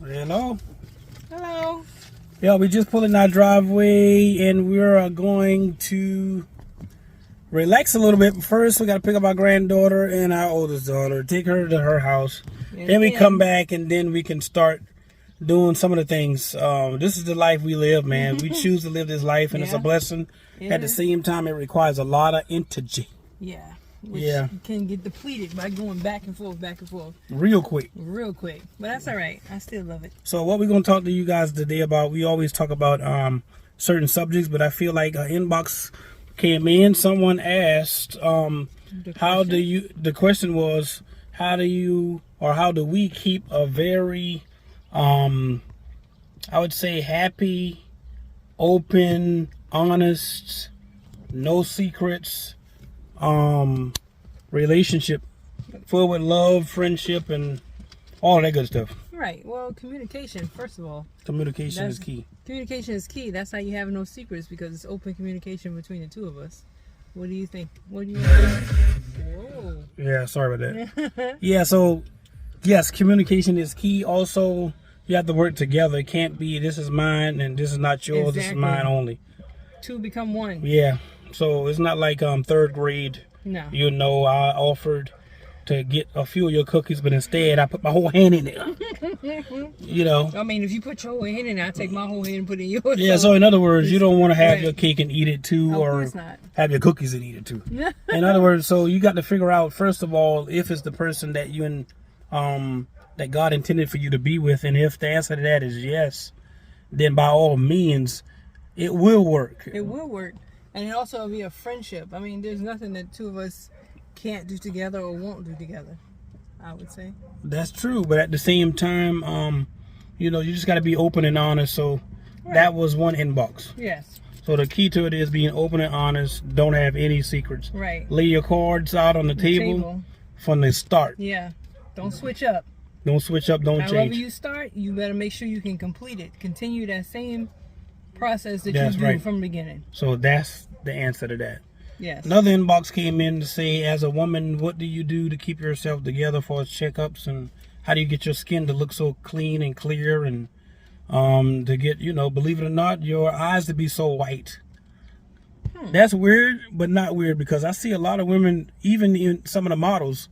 Hello. Hello. Yeah, we just pulled in our driveway and we're going to relax a little bit. First, we got to pick up our granddaughter and our oldest daughter, take her to her house. Then we come back and then we can start doing some of the things. This is the life we live, man. We choose to live this life, and it's a blessing. At the same time, it requires a lot of energy. Yeah. Which can get depleted by going back and forth. Real quick. But that's all right. I still love it. So what we're going to talk to you guys today about, we always talk about certain subjets, but I feel like an inbox came in. Someone asked, the question was, how do we keep a very, I would say, happy, open, honest, no secrets, relationship full with love, friendship, and all that good stuff. Right. Well, communication, first of all. Communication is key. Communication is key. That's how you have no secrets, because it's open communication between the two of us. What do you think? Whoa. Yeah, sorry about that. Yeah, so, yes, communication is key. Also, you have to work together. It can't be, this is mine and this is not yours, This is mine only. Two become one. Yeah. So it's not like third grade. No. You know, I offered to get a few of your cookies, but instead I put my whole hand in it. You know. I mean, if you put your whole hand in it, I take my whole hand and put it in yours. Yeah, so in other words, you don't want to have your cake and eat it too, or not. have your cookies and eat it too. In other words, so you got to figure out, first of all, if it's the person that that God intended for you to be with, and if the answer to that is yes, then by all means, it will work. It will work. And it also will be a friendship. I mean, there's nothing that two of us can't do together or won't do together, I would say. That's true. But at the same time, you know, you just got to be open and honest. So that was one inbox. Yes. So the key to it is being open and honest. Don't have any secrets. Right. Lay your cards out on the table from the start. Yeah. Don't switch up. Don't switch up. Don't change. However you start, you better make sure you can complete it. Continue that same process that you do from the beginning. So that's the answer to that. Yes. Another inbox came in to say, as a woman, what do you do to keep yourself together for checkups, and how do you get your skin to look so clean and clear, and to get, you know, believe it or not, your eyes to be so white. That's weird, but not weird, because I see a lot of women, even in some of the models,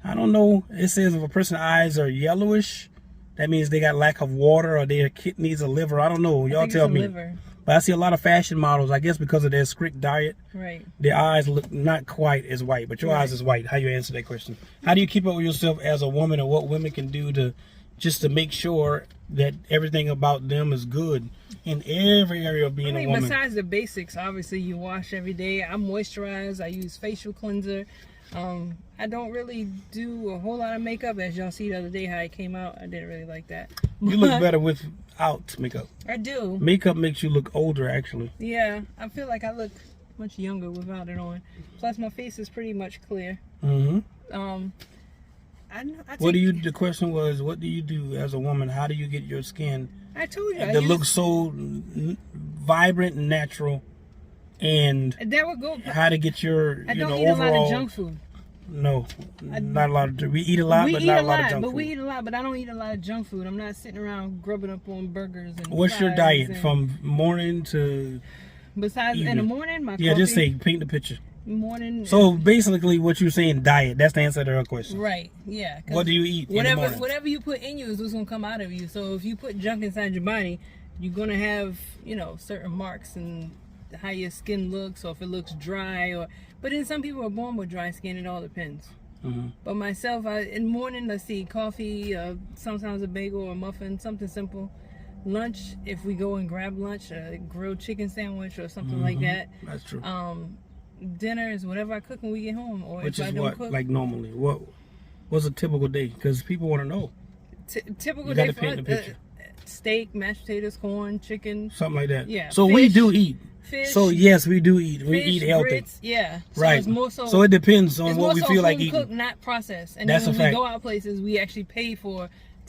I don't know, it says if a person's eyes are yellowish, that means they got lack of water, or their kidneys or liver. I don't know. Y'all tell me. Liver. But I see a lot of fashion models, I guess because of their strict diet. Right. Their eyes look not quite as white, but your eyes is white. How you answer that question? How do you keep up with yourself as a woman, and what women can do to make sure that everything about them is good in every area of being a woman? Besides the basics, obviously you wash every day. I moisturize. I use facial cleanser. I don't really do a whole lot of makeup. As y'all see the other day how it came out, I didn't really like that. You look better without makeup. I do. Makeup makes you look older, actually. Yeah, I feel like I look much younger without it on. Plus my face is pretty much clear. The question was, what do you do as a woman? How do you get your skin to look so vibrant and natural? And that would go. How to get your, I don't eat a lot of junk food. No, not a lot of. We eat a lot, but not a lot of junk food. We eat a lot, but I don't eat a lot of junk food. I'm not sitting around grubbing up on burgers and. What's your diet from morning to? Besides evening? In the morning, my coffee. Just say, paint the picture. Morning. So basically, what you're saying, diet. That's the answer to her question. Right. Yeah. What do you eat? Whatever you put in you is what's gonna come out of you. So if you put junk inside your body, you're gonna have, you know, certain marks and how your skin looks, or if it looks dry, but then some people are born with dry skin. It all depends. But myself, in the morning, let's see, coffee, sometimes a bagel or a muffin, something simple. Lunch, if we go and grab lunch, a grilled chicken sandwich or something like that. That's true. Dinner is whatever I cook when we get home, or which if is I don't what, cook. like normally, what's a typical day? Because people want to know. Typical day for us, steak, mashed potatoes, corn, chicken, something like that. Yeah. So fish, we do eat. Fish. So yes, we do eat. We fish, eat healthy. Grits, yeah. So right. It's more so it depends on what we feel like eating. Cooked, not processed. And that's then a when fact. we go out places, we actually pay to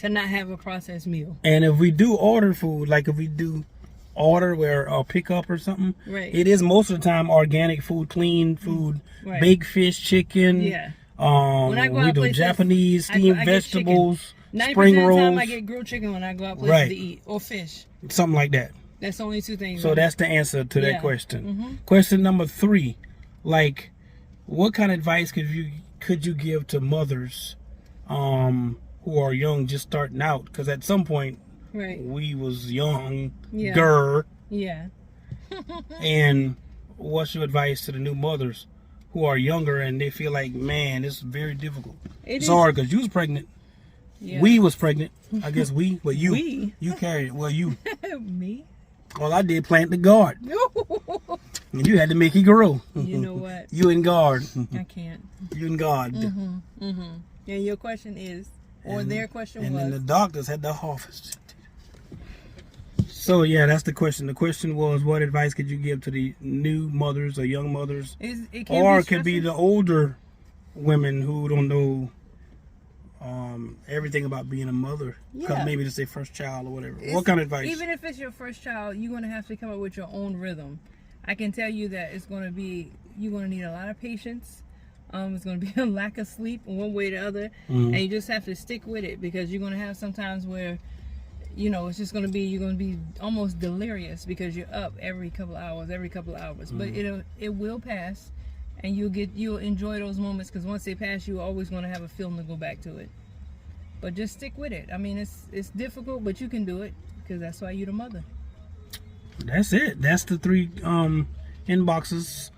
not have a processed meal. And if we do order food, like if we do order where or pick up or something, it is most of the time organic food, clean food, baked fish, chicken. Yeah. We do Japanese steamed vegetables. spring 90% of the rolls, time I get grilled chicken when I go out places Right. to eat, or fish. something like that. That's the only two things. So that's the answer to that Yeah. question. Question number 3, like, what kind of advice could you give to mothers who are young, just starting out? Because at some point, right. we was young, Yeah. Yeah. and what's your advice to the new mothers who are younger and they feel like, man, it's very difficult? It's hard because you was pregnant. Yeah. We was pregnant. I guess but you. We? You carried it. Well, you. Me? All I did, plant the guard. And you had to make it grow. You know what? You in guard. I can't. You in guard. And your question is, or their question and was. then the doctors had the office. So yeah, that's the question. The question was, what advice could you give to the new mothers or young mothers, It or it could be the older women who don't know everything about being a mother, because Yeah. maybe it's their first child or whatever. What kind of advice? Even if it's your first child, you're going to have to come up with your own rhythm. I can tell you that you're going to need a lot of patience. It's going to be a lack of sleep one way or the other. And you just have to stick with it, because you're going to have sometimes where, it's just going to be, you're going to be almost delirious because you're up every couple hours. But it will pass, and you'll enjoy those moments, because once they pass, you're always going to have a feeling to go back to it. But just stick with it. I mean, it's difficult, but you can do it, because that's why you're the mother. That's it. That's the 3 inboxes,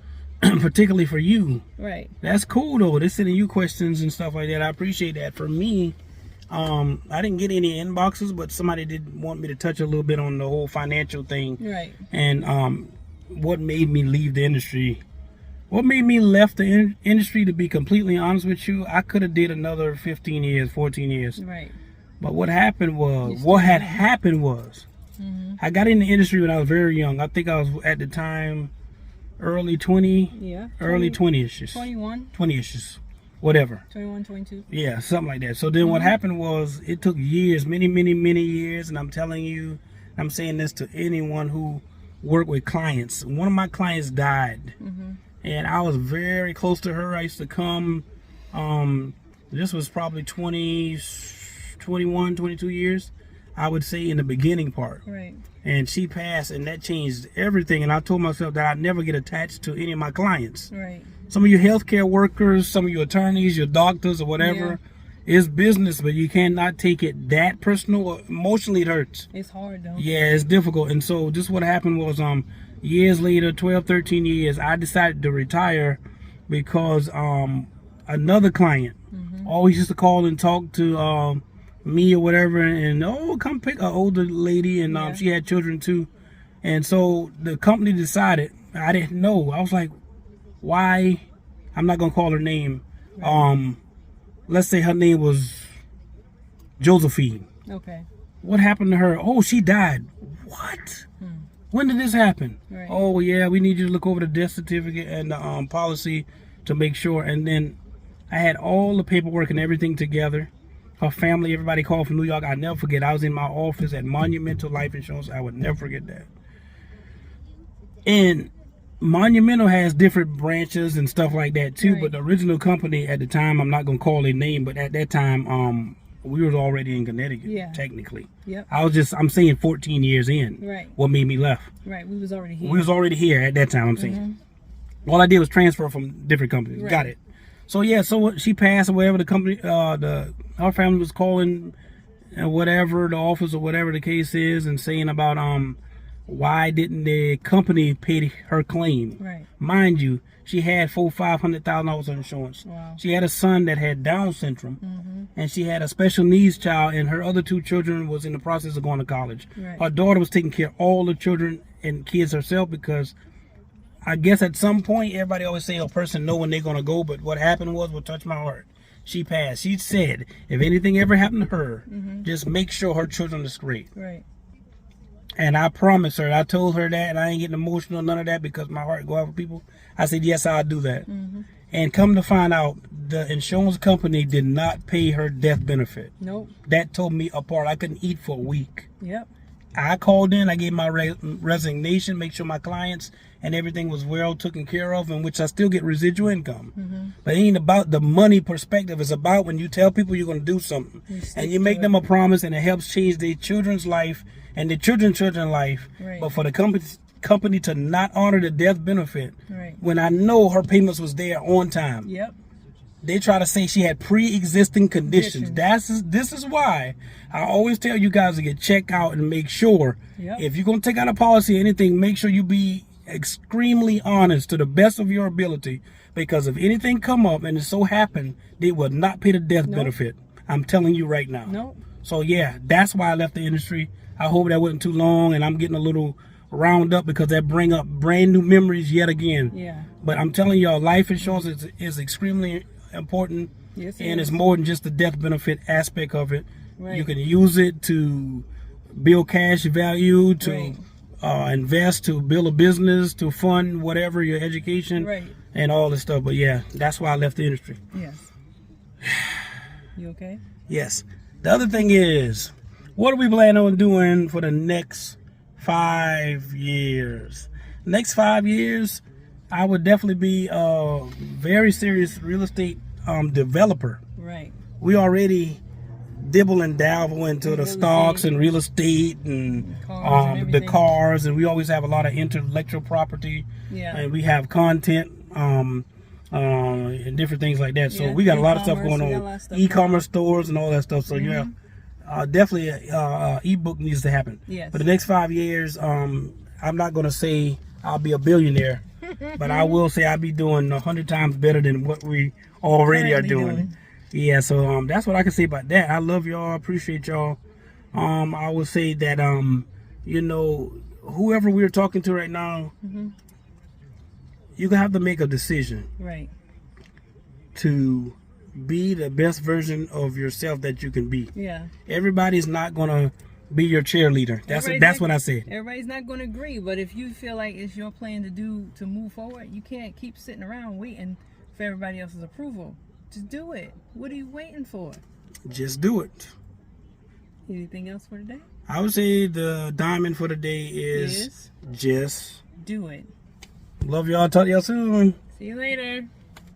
particularly for you. Right. That's cool though. They're sending you questions and stuff like that. I appreciate that. For me, I didn't get any inboxes, but somebody did want me to touch a little bit on the whole financial thing. Right. And what made me leave the industry. What made me left the industry, to be completely honest with you, I could have did another 15 years, 14 years. Right. But what happened was, I got in the industry when I was very young. I think I was at the time early 20, Yeah. early 20-ish. 21. 20-ish, whatever. 21, 22. Yeah, something like that. So then what happened was, it took years, many, many, many years. And I'm telling you, I'm saying this to anyone who worked with clients. One of my clients died. And I was very close to her. I used to come, this was probably 21, 22 years, I would say, in the beginning part. Right. And she passed, and that changed everything. And I told myself that I'd never get attached to any of my clients. Right. Some of you healthcare workers, some of your attorneys, your doctors or whatever, it's business, but you cannot take it that personal. Emotionally, it hurts. It's hard though. Yeah, it's difficult. And so just what happened was, years later, 12, 13 years, I decided to retire because another client always used to call and talk to me or whatever, and come pick an older lady, and she had children too. And so the company decided, I didn't know. I was like, why? I'm not gonna call her name. Let's say her name was Josephine. Okay. What happened to her? Oh, she died. What? When did this happen? Right. Oh yeah, we need you to look over the death certificate and the policy to make sure. And then I had all the paperwork and everything together. Her family, everybody called from New York. I'll never forget. I was in my office at Monumental Life Insurance. I would never forget that. And Monumental has different branches and stuff like that too. Right. But the original company at the time, I'm not gonna call their name, but at that time, we was already in Connecticut. Yeah. Technically. Yep. I'm saying 14 years in. Right. What made me left? Right. We was already here. We was already here at that time, I'm saying. All I did was transfer from different companies. Right. Got it. So yeah, so she passed or whatever, the company, our family was calling whatever, the office or whatever the case is, and saying about why didn't the company pay her claim? Right. Mind you, she had $500,000 on insurance. Wow. She had a son that had Down syndrome, and she had a special needs child, and her other 2 children was in the process of going to college. Right. Her daughter was taking care of all the children and kids herself, because I guess at some point, everybody always say a person know when they're going to go, but what happened was what touched my heart. She passed. She said, if anything ever happened to her, just make sure her children are straight. Right. And I promised her, I told her that, and I ain't getting emotional, none of that, because my heart go out for people. I said, yes, I'll do that. And come to find out, the insurance company did not pay her death benefit. Nope. That tore me apart. I couldn't eat for a week. Yep. I called in, I gave my resignation, make sure my clients and everything was well taken care of, in which I still get residual income. But it ain't about the money perspective. It's about when you tell people you're going to do something and you make them a promise, and it helps change their children's life and their children's life. Right. But for the company to not honor the death benefit, Right. when I know her payments was there on time. Yep. They try to say she had pre-existing conditions. This is why I always tell you guys to get checked out and make sure, if you're going to take out a policy or anything, make sure you be extremely honest to the best of your ability, because if anything come up and it so happen, they will not pay the death benefit. I'm telling you right now. Nope. So yeah, that's why I left the industry. I hope that wasn't too long, and I'm getting a little round up because that bring up brand new memories yet again. Yeah. But I'm telling y'all, life insurance is extremely important. Yes, and it's more than just the death benefit aspect of it. Right. You can use it to build cash value, to invest, to build a business, to fund whatever, your education, and all this stuff. But yeah, that's why I left the industry. Yes. You okay? Yes. The other thing is, what are we planning on doing for the next 5 years? Next 5 years, I would definitely be a very serious real estate developer. Right. We already dibble and dabble into the stocks and real estate and the cars, and we always have a lot of intellectual property. Yeah. And we have content and different things like that. So we got a lot of stuff going on, e-commerce stores and all that stuff. So yeah, definitely ebook needs to happen. Yes. For the next 5 years, I'm not going to say I'll be a billionaire, but I will say I'll be doing 100 times better than what we already are doing. Yeah, so that's what I can say about that. I love y'all, appreciate y'all. I would say that you know, whoever we're talking to right now, you're gonna have to make a decision, right, to be the best version of yourself that you can be. Yeah. Everybody's not gonna be your cheerleader. That's what I said. Everybody's not gonna agree, but if you feel like it's your plan to move forward, you can't keep sitting around waiting for everybody else's approval. Just do it. What are you waiting for? Just do it. Anything else for today? I would say the diamond for the day is just do it. Love y'all. Talk to y'all soon. See you later.